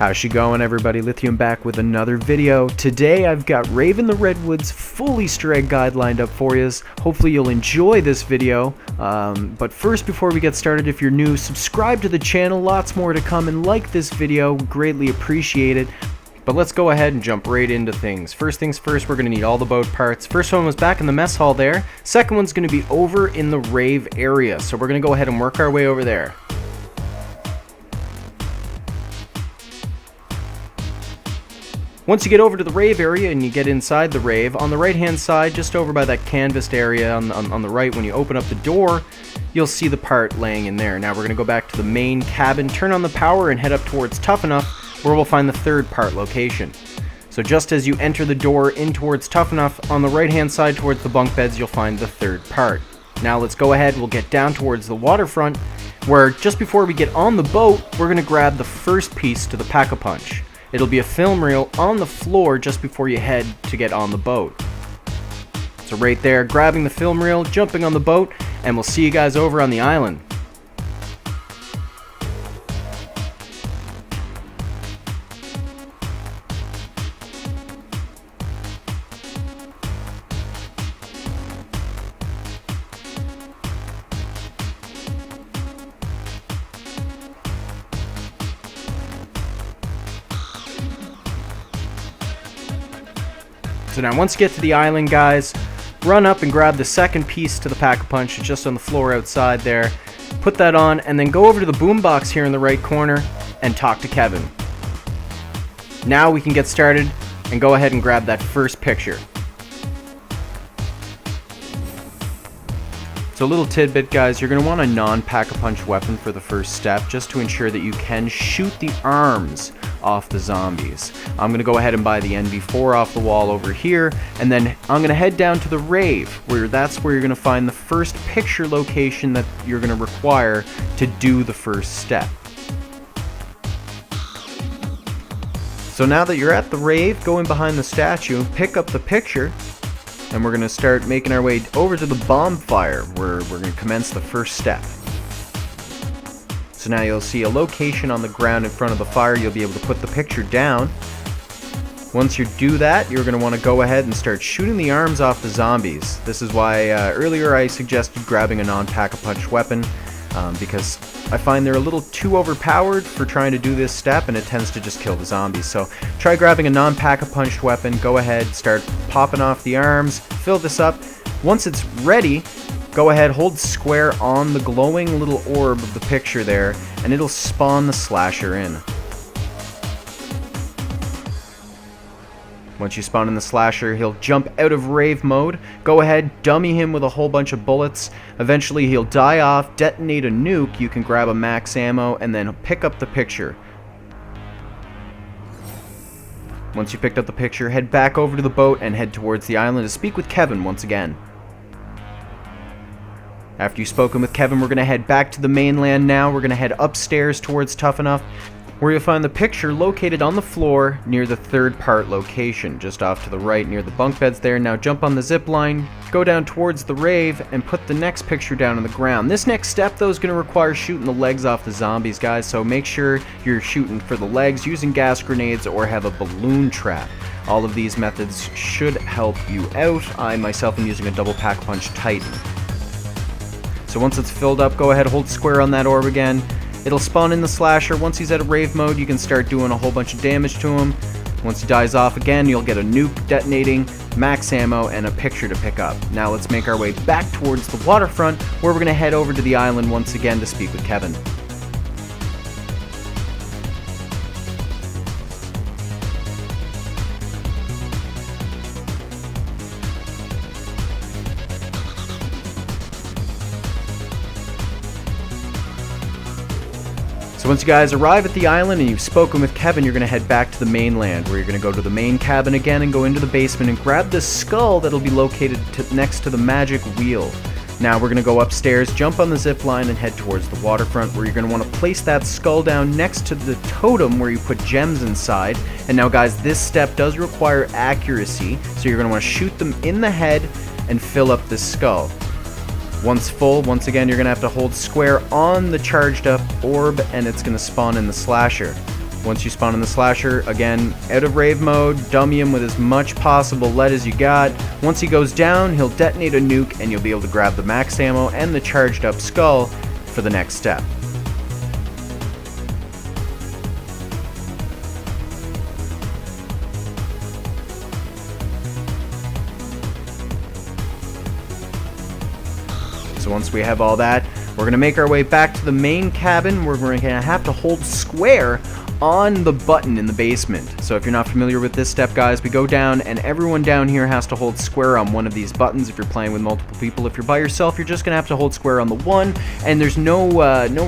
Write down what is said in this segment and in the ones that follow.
How's she going, everybody? Lithium back with another video. Today I've got Rave in the Redwoods full Easter egg guide lined up for you. Hopefully you'll enjoy this video. But first, before we get started, if you're new, subscribe to the channel. Lots more to come, and like this video. Greatly appreciate it. But let's go ahead and jump right into things. First things first, we're going to need all the boat parts. First one was back in the mess hall there. Second one's going to be over in the Rave area. So we're going to go ahead and work our way over there. Once you get over to the Rave area and you get inside the Rave, on the right hand side, just over by that canvassed area on the right, when you open up the door, you'll see the part laying in there. Now we're going to go back to the main cabin, turn on the power, and head up towards Tough Enough, where we'll find the third part location. So just as you enter the door in towards Tough Enough, on the right hand side towards the bunk beds, you'll find the third part. Now let's go ahead, we'll get down towards the waterfront, where just before we get on the boat, we're going to grab the first piece to the pack-a-punch. It'll be a film reel on the floor just before you head to get on the boat. So right there, grabbing the film reel, jumping on the boat, and we'll see you guys over on the island. So now once you get to the island, guys, run up and grab the second piece to the pack-a-punch just on the floor outside there. Put that on and then go over to the boombox here in the right corner and talk to Kevin. Now we can get started and go ahead and grab that first picture. So a little tidbit, guys, you're going to want a non-pack-a-punch weapon for the first step just to ensure that you can shoot the arms off the zombies. I'm going to go ahead and buy the NV4 off the wall over here, and then I'm going to head down to the Rave, that's where you're going to find the first picture location that you're going to require to do the first step. So now that you're at the Rave, go in behind the statue, pick up the picture, and we're going to start making our way over to the bonfire, where we're going to commence the first step. So now you'll see a location on the ground in front of the fire. You'll be able to put the picture down. Once you do that, you're going to want to go ahead and start shooting the arms off the zombies. This is why earlier I suggested grabbing a non-pack-a-punch weapon, because I find they're a little too overpowered for trying to do this step, and it tends to just kill the zombies. So try grabbing a non-pack-a-punch weapon, go ahead, start popping off the arms, fill this up. Once it's ready, go ahead, hold square on the glowing little orb of the picture there, and it'll spawn the slasher in. Once you spawn in the slasher, he'll jump out of Rave mode. Go ahead, dummy him with a whole bunch of bullets. Eventually he'll die off, detonate a nuke, you can grab a max ammo, and then pick up the picture. Once you picked up the picture, head back over to the boat and head towards the island to speak with Kevin once again. After you've spoken with Kevin, we're going to head back to the mainland now. We're going to head upstairs towards Tough Enough, where you'll find the picture located on the floor near the third part location, just off to the right near the bunk beds there. Now jump on the zip line, go down towards the Rave, and put the next picture down on the ground. This next step, though, is going to require shooting the legs off the zombies, guys, so make sure you're shooting for the legs using gas grenades or have a balloon trap. All of these methods should help you out. I myself am using a double pack-a-punch Titan. So once it's filled up, go ahead, hold square on that orb again. It'll spawn in the slasher. Once he's at a Rave mode, you can start doing a whole bunch of damage to him. Once he dies off again, you'll get a nuke detonating, max ammo, and a picture to pick up. Now let's make our way back towards the waterfront, where we're going to head over to the island once again to speak with Kevin. So once you guys arrive at the island and you've spoken with Kevin, you're going to head back to the mainland, where you're going to go to the main cabin again and go into the basement and grab the skull that'll be located next to the magic wheel. Now we're going to go upstairs, jump on the zip line, and head towards the waterfront, where you're going to want to place that skull down next to the totem where you put gems inside. And now, guys, this step does require accuracy, so you're going to want to shoot them in the head and fill up this skull. Once full, once again, you're going to have to hold square on the charged up orb, and it's going to spawn in the slasher. Once you spawn in the slasher, again, out of Rave mode, dummy him with as much possible lead as you got. Once he goes down, he'll detonate a nuke and you'll be able to grab the max ammo and the charged up skull for the next step. So once we have all that, we're going to make our way back to the main cabin where we're going to have to hold square on the button in the basement. So if you're not familiar with this step, guys, we go down and everyone down here has to hold square on one of these buttons if you're playing with multiple people. If you're by yourself, you're just going to have to hold square on the one, and there's no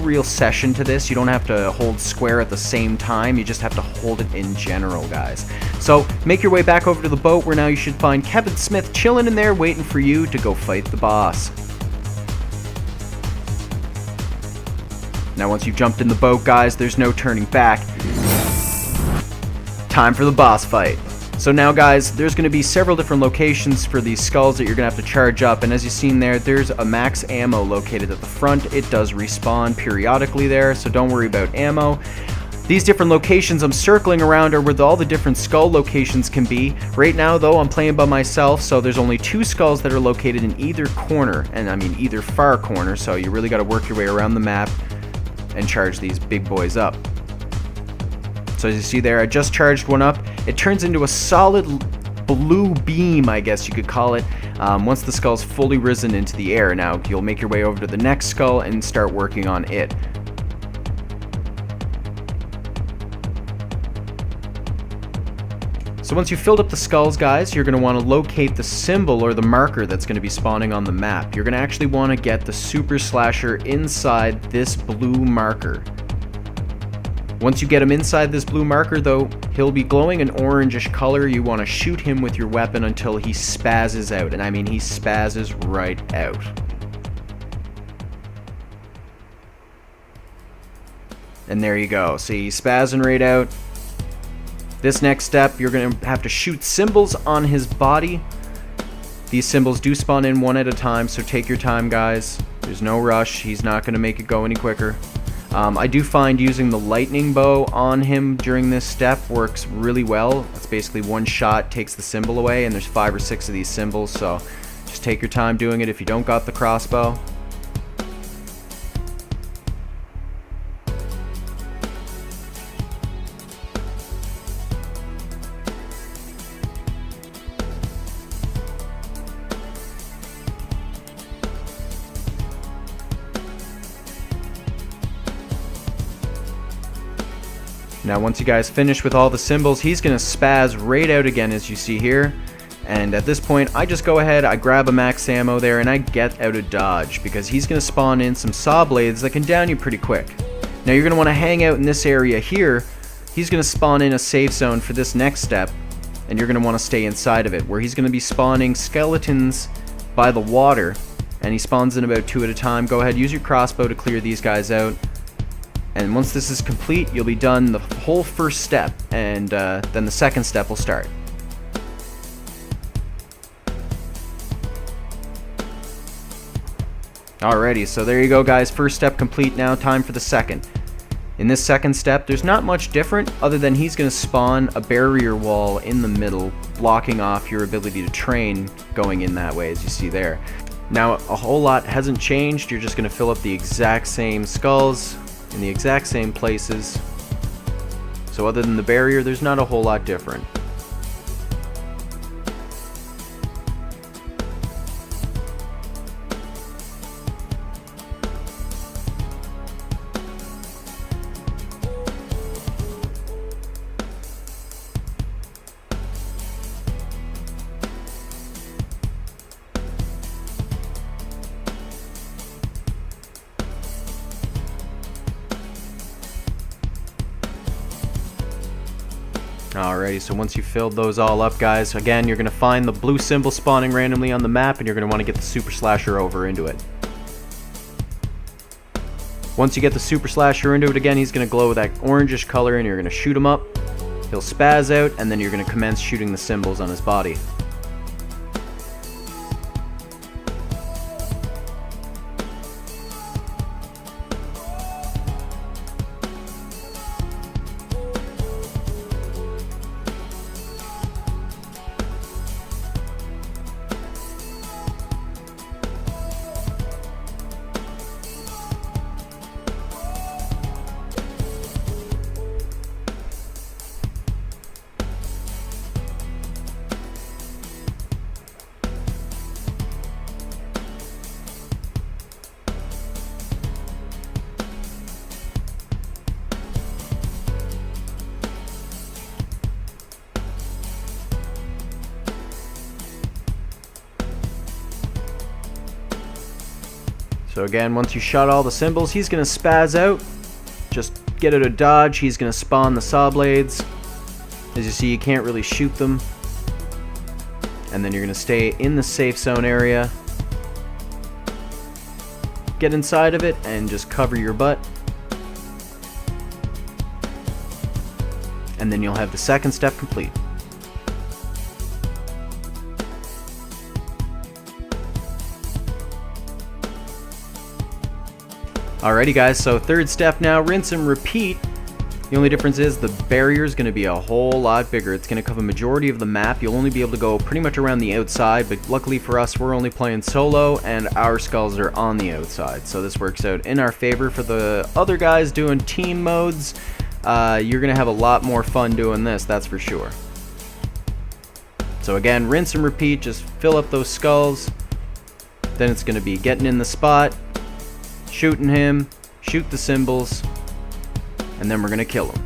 real session to this. You don't have to hold square at the same time. You just have to hold it in general, guys. So make your way back over to the boat where now you should find Kevin Smith chilling in there waiting for you to go fight the boss. Now once you've jumped in the boat, guys, there's no turning back. Time for the boss fight. So now, guys, there's going to be several different locations for these skulls that you're going to have to charge up, and as you've seen there's a max ammo located at the front. It does respawn periodically there, so don't worry about ammo. These different locations I'm circling around are where all the different skull locations can be. Right now, though, I'm playing by myself, so there's only 2 skulls that are located in either corner, and I mean either far corner, so you really got to work your way around the map and charge these big boys up. So as you see there, I just charged one up. It turns into a solid blue beam, I guess you could call it, once the skull's fully risen into the air. Now you'll make your way over to the next skull and start working on it. So once you've filled up the skulls, guys, you're going to want to locate the symbol or the marker that's going to be spawning on the map. You're going to actually want to get the Super Slasher inside this blue marker. Once you get him inside this blue marker, though, he'll be glowing an orangish color. You want to shoot him with your weapon until he spazzes out. And I mean, he spazzes right out. And there you go. See, he's spazzing right out. This next step, you're going to have to shoot symbols on his body. These symbols do spawn in one at a time, so take your time, guys. There's no rush. He's not going to make it go any quicker. I do find using the lightning bow on him during this step works really well. It's basically one shot takes the symbol away, and there's 5 or 6 of these symbols, so just take your time doing it if you don't got the crossbow. Now once you guys finish with all the symbols, he's going to spaz right out again, as you see here. And at this point, I just go ahead, I grab a max ammo there, and I get out of dodge, because he's going to spawn in some saw blades that can down you pretty quick. Now you're going to want to hang out in this area here. He's going to spawn in a safe zone for this next step, and you're going to want to stay inside of it, where he's going to be spawning skeletons by the water, and he spawns in about 2 at a time. Go ahead, use your crossbow to clear these guys out. And once this is complete, you'll be done the whole first step, and then the second step will start. Alrighty, so there you go, guys. First step complete now, time for the second. In this second step, there's not much different other than he's going to spawn a barrier wall in the middle, blocking off your ability to train going in that way, as you see there. Now, a whole lot hasn't changed. You're just going to fill up the exact same skulls in the exact same places. So other than the barrier, there's not a whole lot different. Alrighty, so once you've filled those all up, guys, again, you're going to find the blue symbol spawning randomly on the map, and you're going to want to get the Super Slasher over into it. Once you get the Super Slasher into it, again, he's going to glow with that orangish color, and you're going to shoot him up. He'll spaz out, and then you're going to commence shooting the symbols on his body. So again, once you shot all the symbols, he's going to spaz out. Just get out of dodge. He's going to spawn the saw blades. As you see, you can't really shoot them. And then you're going to stay in the safe zone area. Get inside of it and just cover your butt. And then you'll have the second step complete. Alrighty guys, so third step now, rinse and repeat. The only difference is the barrier is going to be a whole lot bigger. It's going to cover the majority of the map. You'll only be able to go pretty much around the outside, but luckily for us, we're only playing solo, and our skulls are on the outside. So this works out in our favor. For the other guys doing team modes, you're going to have a lot more fun doing this, that's for sure. So again, rinse and repeat, just fill up those skulls. Then it's going to be getting in the spot, shooting him, shoot the symbols, and then we're going to kill him.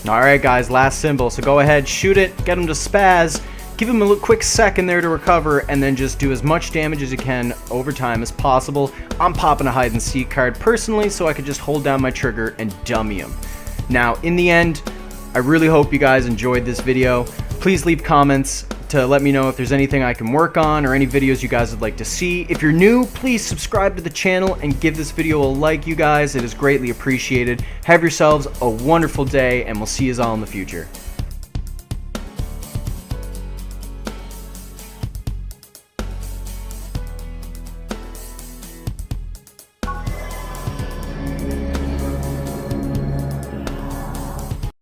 Alright guys, last symbol, so go ahead, shoot it, get him to spaz, give him a quick second there to recover, and then just do as much damage as you can over time as possible. I'm popping a hide and seek card personally, so I could just hold down my trigger and dummy him. Now, in the end, I really hope you guys enjoyed this video. Please leave comments to let me know if there's anything I can work on or any videos you guys would like to see. If you're new, please subscribe to the channel and give this video a like, you guys. It is greatly appreciated. Have yourselves a wonderful day, and we'll see you all in the future.